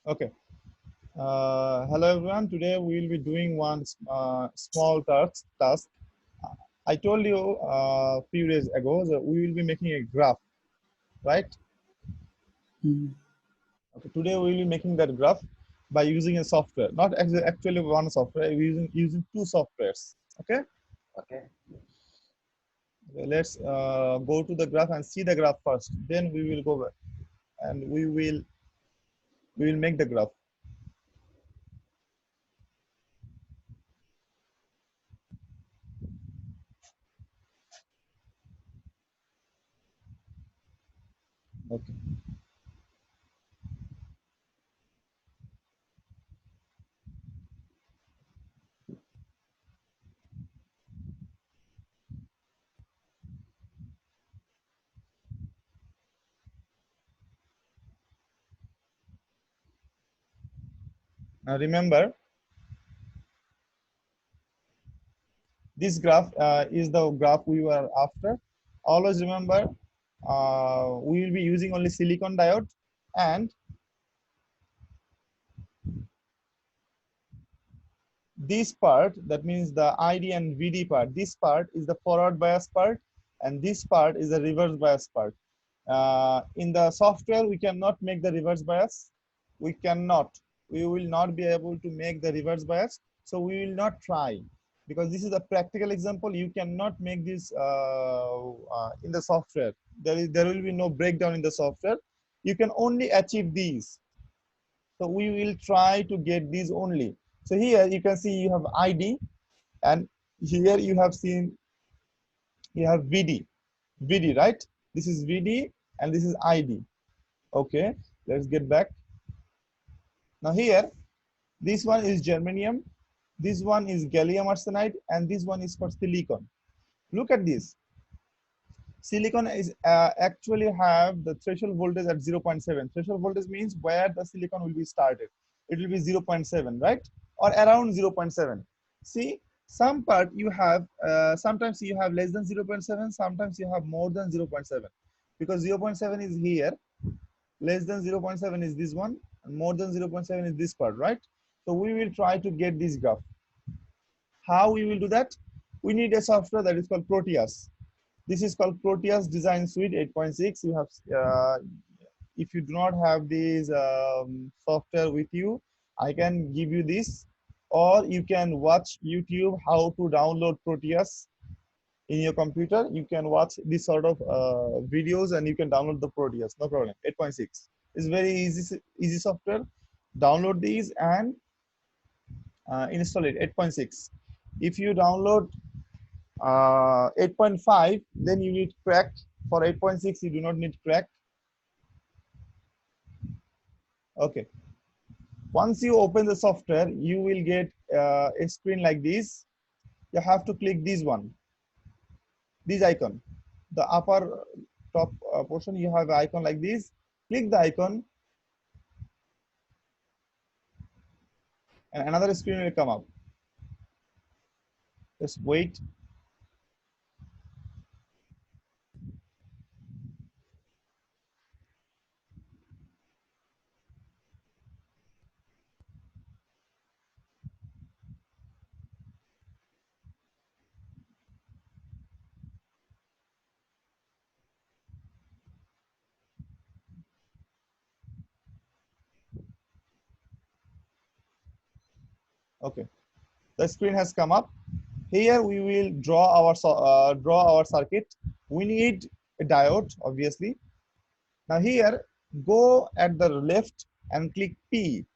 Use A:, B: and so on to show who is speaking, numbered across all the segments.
A: Okay. Hello everyone. Today we will be doing one small task. I told you a few days ago that we will be making a graph, right?
B: Mm.
A: Okay. Today we will be making that graph by using a software, not actually one software. We're using two softwares. Okay.
B: Okay.
A: Okay, let's go to the graph and see the graph first. Then we will go back and we will make the graph. Okay. Now remember, this graph is the graph we were after. Always remember, we will be using only silicon diode, and this part, that means the ID and VD part, this part is the forward bias part, and this part is the reverse bias part. In the software, we cannot make the reverse bias. We cannot. We will not be able to make the reverse bias. So we will not try, because this is a practical example. You cannot make this in the software. There will be no breakdown in the software. You can only achieve these. So we will try to get these only. So here you can see you have ID, and here you have seen you have VD. VD, right? This is VD and this is ID. Okay, let's get back. Now here, this one is germanium, this one is gallium arsenide, and this one is for silicon. Look at this. Silicon is actually have the threshold voltage at 0.7. Threshold voltage means where the silicon will be started. It will be 0.7, right? Or around 0.7. See, some part you have, sometimes you have less than 0.7, sometimes you have more than 0.7. Because 0.7 is here, less than 0.7 is this one, and more than 0.7 is this part, right? So we will try to get this graph. How we will do that? We need a software that is called Proteus. This is called Proteus Design Suite 8.6. You have, if you do not have this software with you, I can give you this, or you can watch YouTube how to download Proteus in your computer. You can watch this sort of videos and you can download the Proteus, no problem. 8.6 is very easy software. Download these and install it. 8.6. If you download 8.5, then you need crack. For 8.6 you do not need crack. Okay, once you open the software, you will get a screen like this. You have to click this one, this icon, the upper top portion. You have an icon like this. Click the icon and another screen will come up. Just wait. Okay, the screen has come up. Here we will draw our circuit. We need a diode, obviously. Now here, go at the left and click P.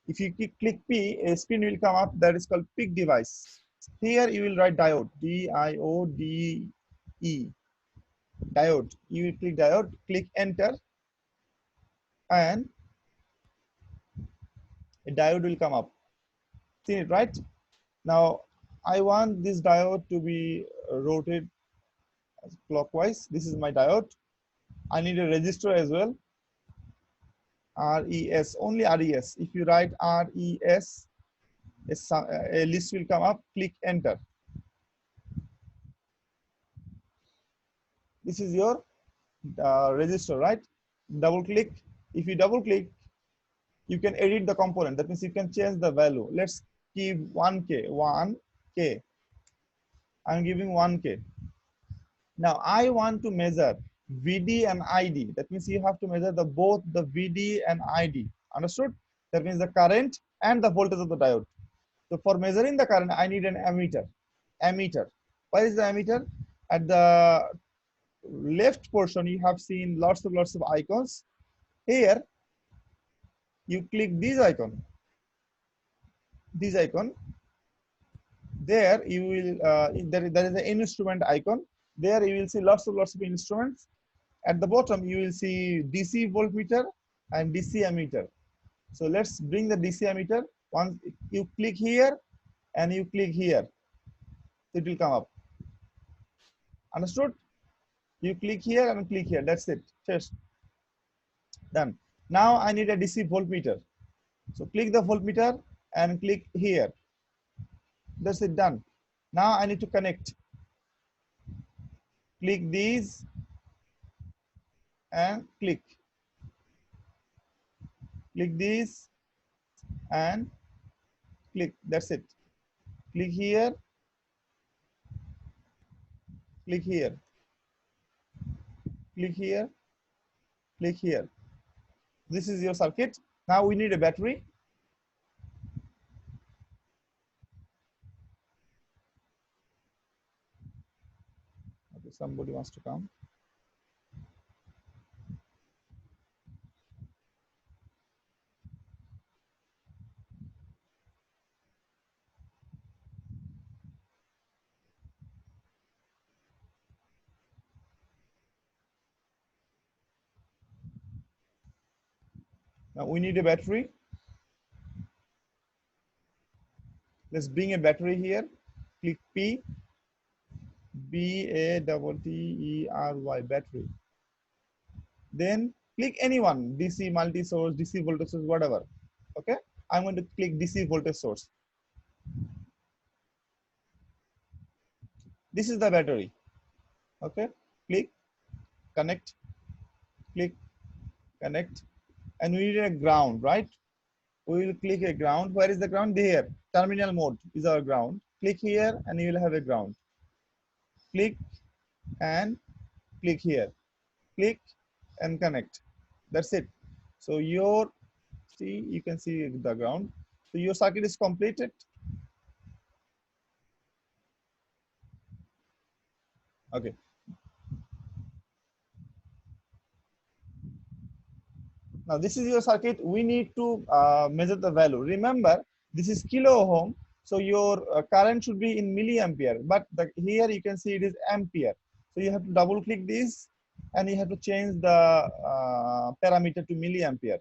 A: If you click P, a screen will come up that is called PIC device. Here you will write diode, D-I-O-D-E, diode. You will click diode, click enter, and a diode will come up. See it, right? Now, I want this diode to be rotated clockwise. This is my diode. I need a resistor as well. RES, only RES. If you write RES, a list will come up. Click enter. This is your resistor, right? Double click. If you double click, You can edit the component. That means you can change the value. Let's give 1K, 1K. I'm giving 1K. Now I want to measure VD and ID. That means you have to measure the both the VD and ID. Understood? That means the current and the voltage of the diode. So for measuring the current, I need an ammeter. Ammeter. Where is the ammeter? At the left portion, you have seen lots of icons. Here, you click this icon. This icon. There you will there is an instrument icon. There you will see lots of instruments. At the bottom you will see DC voltmeter and DC ammeter. So let's bring the DC ammeter. Once you click here and you click here, it will come up. Understood? You click here and click here. That's it. Just done. Now I need a DC voltmeter. So click the voltmeter and click here. That's it, done. Now I need to connect. Click these and click. Click these and click. That's it. Click here. Click here. Click here. Click here. This is your circuit. Now we need a battery. Okay, somebody wants to come. Now we need a battery. Let's bring a battery here. Click P. BATTERY, battery. Then click anyone, DC multi-source, DC voltage source, whatever. Okay, I'm going to click DC voltage source. This is the battery. Okay, click, connect, click, connect, and we need a ground, right? We will click a ground. Where is the ground? There. Terminal mode is our ground. Click here and you will have a ground. Click and click here. Click and connect. That's it. So your, see, you can see the ground. So your circuit is completed. Okay. Now this is your circuit. We need to measure the value. Remember, this is kilo ohm. So your current should be in milliampere, but here you can see it is ampere. So you have to double click this and you have to change the parameter to milliampere.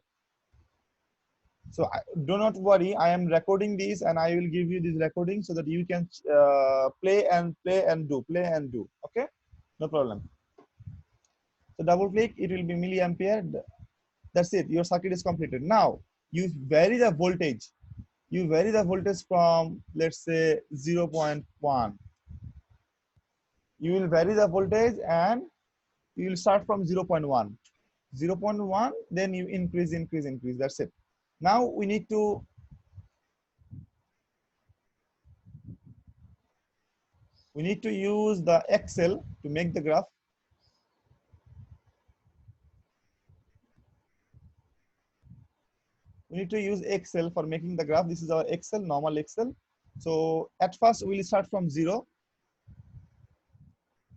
A: So do not worry, I am recording this and I will give you this recording so that you can play and do. Okay, no problem. So double click, it will be milliampere. That's it, your circuit is completed. Now you vary the voltage. You vary the voltage from, let's say, 0.1. You will vary the voltage and you will start from 0.1. 0.1, then you increase. That's it. Now we need to use the Excel to make the graph. We need to use Excel for making the graph. This is our Excel, normal Excel. So at first we'll start from 0.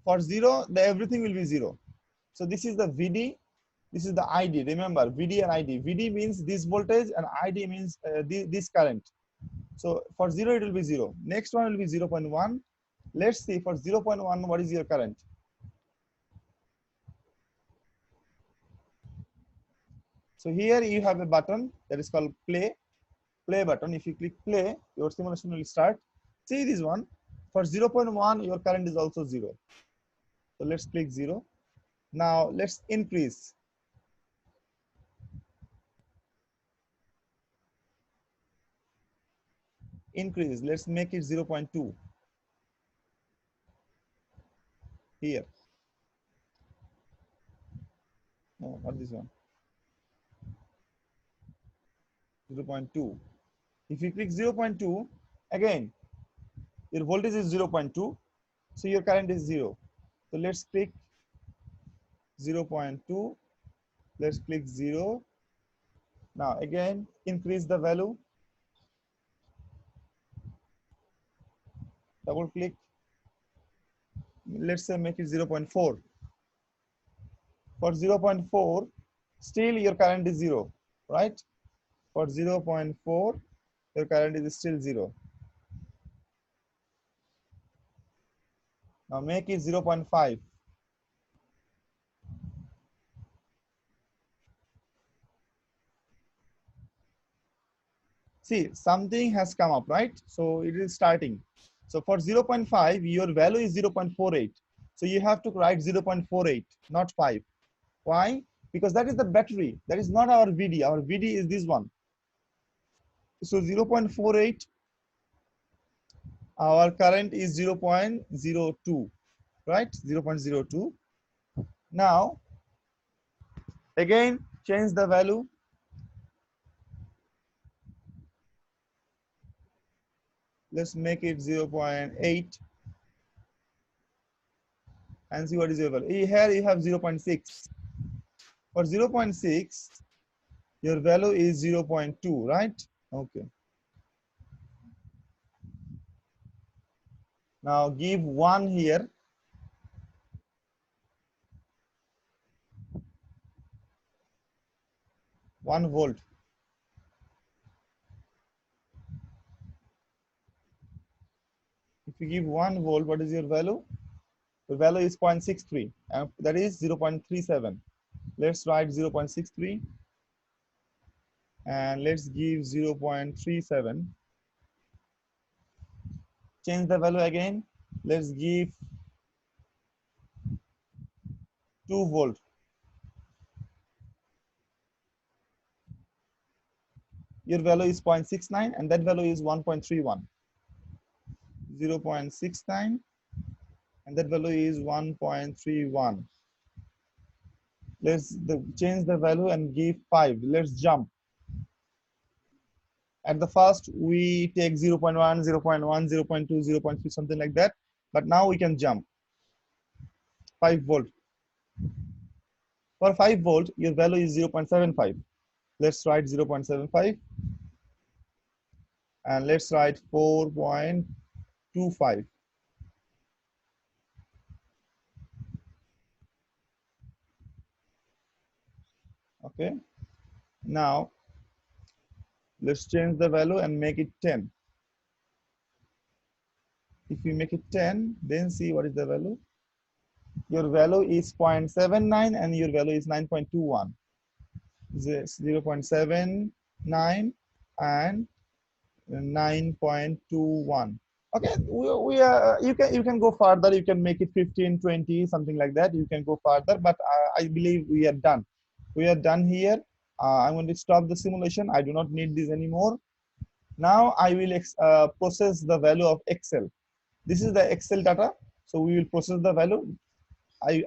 A: For 0, everything will be 0. So this is the VD, this is the ID. Remember, VD and ID. VD means this voltage and ID means this current. So for 0, it will be 0. Next one will be 0.1. Let's see for 0.1, what is your current? So here you have a button that is called play button. If you click play, your simulation will start. See this one, for 0.1, your current is also 0. So let's click 0. Now let's increase. Let's make it 0.2. Here. No, not this one. 0.2. If you click 0.2, again, your voltage is 0.2, so your current is 0. So let's click 0.2. Let's click 0. Now again, increase the value. Double click. Let's say make it 0.4. For 0.4, still your current is 0, right? For 0.4, your current is still 0. Now make it 0.5. See, something has come up, right? So it is starting. So for 0.5, your value is 0.48. So you have to write 0.48, not 5. Why? Because that is the battery. That is not our VD. Our VD is this one. So 0.48, our current is 0.02, right? 0.02. Now, again, change the value. Let's make it 0.8 and see what is your value. Here you have 0.6. For 0.6, your value is 0.2, right? Okay. Now give 1 here. 1 volt. If you give 1 volt, what is your value? The value is 0.63, and that is 0.37. Let's write 0.63 and let's give 0.37. Change the value again. Let's give 2 volt. Your value is 0.69 and that value is 1.31. 0.69 and that value is 1.31. Let's change the value and give 5. Let's jump. At the first, we take 0.1, 0.1, 0.2, 0.3, something like that. But now we can jump. 5 volt. For 5 volt, your value is 0.75. Let's write 0.75. And let's write 4.25. Okay. Now, let's change the value and make it 10. If we make it 10, then see what is the value. Your value is 0.79 and your value is 9.21. 0.79 and 9.21. Okay, we are, you can go further. You can make it 15, 20, something like that. You can go further, but I believe we are done. We are done here. I'm going to stop the simulation. I do not need this anymore. Now I will process the value of Excel. This is the Excel data. So we will process the value.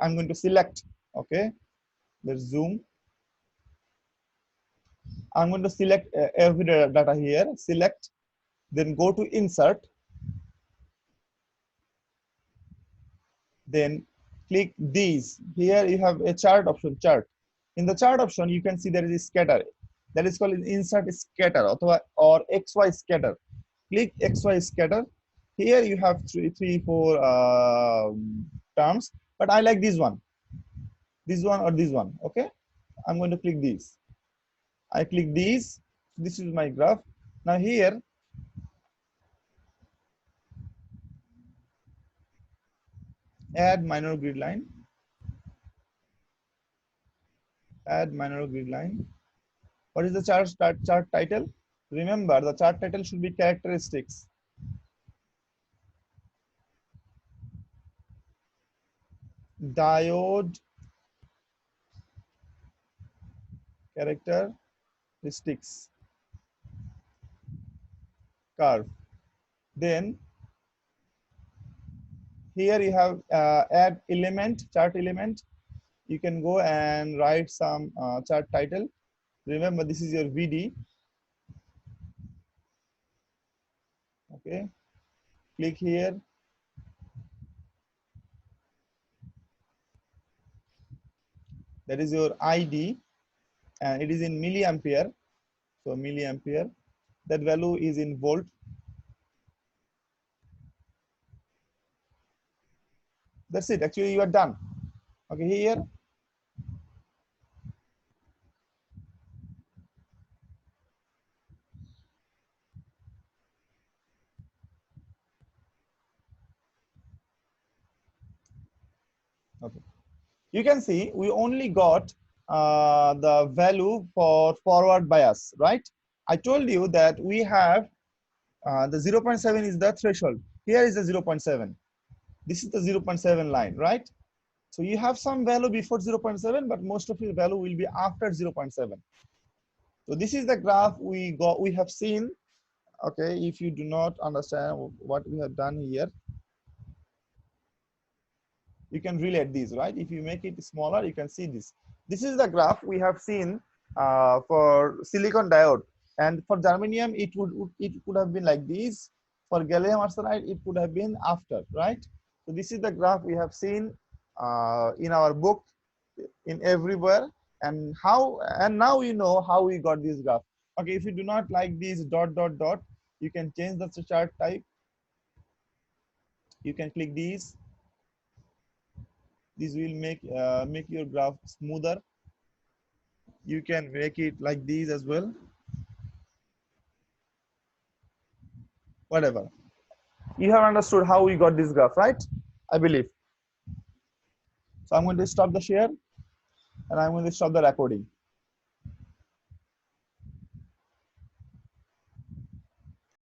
A: I'm going to select. Okay, let's zoom. I'm going to select every data here. Select, then go to insert. Then click these. Here you have a chart option, chart. In the chart option, you can see there is a scatter. That is called insert scatter or XY scatter. Click XY scatter. Here you have three, four terms, but I like this one or this one. Okay, I'm going to click this. I click these. This is my graph. Now here, add minor grid line. Add minor grid line. What is the chart title? Remember, the chart title should be characteristics. Diode characteristics curve. Then here you have add element, chart element. You can go and write some chart title. Remember, this is your VD. Okay, click here. That is your ID, and it is in milliampere. So milliampere. That value is in volt. That's it. Actually, you are done. Okay, here. Okay. You can see we only got the value for forward bias, right? I told you that we have the 0.7 is the threshold. Here is the 0.7. This is the 0.7 line, right? So you have some value before 0.7, but most of your value will be after 0.7. So this is the graph we have seen. Okay, if you do not understand what we have done here, you can relate these, right? If you make it smaller, you can see this. This is the graph we have seen for silicon diode, and for germanium it could have been like this. For gallium arsenide it could have been after, right? So this is the graph we have seen in our book, in everywhere, and now you know how we got this graph. Okay, if you do not like this dot dot dot, you can change the chart type. You can click these. This will make your graph smoother. You can make it like these as well. Whatever. You have understood how we got this graph, right? I believe. So I'm going to stop the share and I'm going to stop the recording.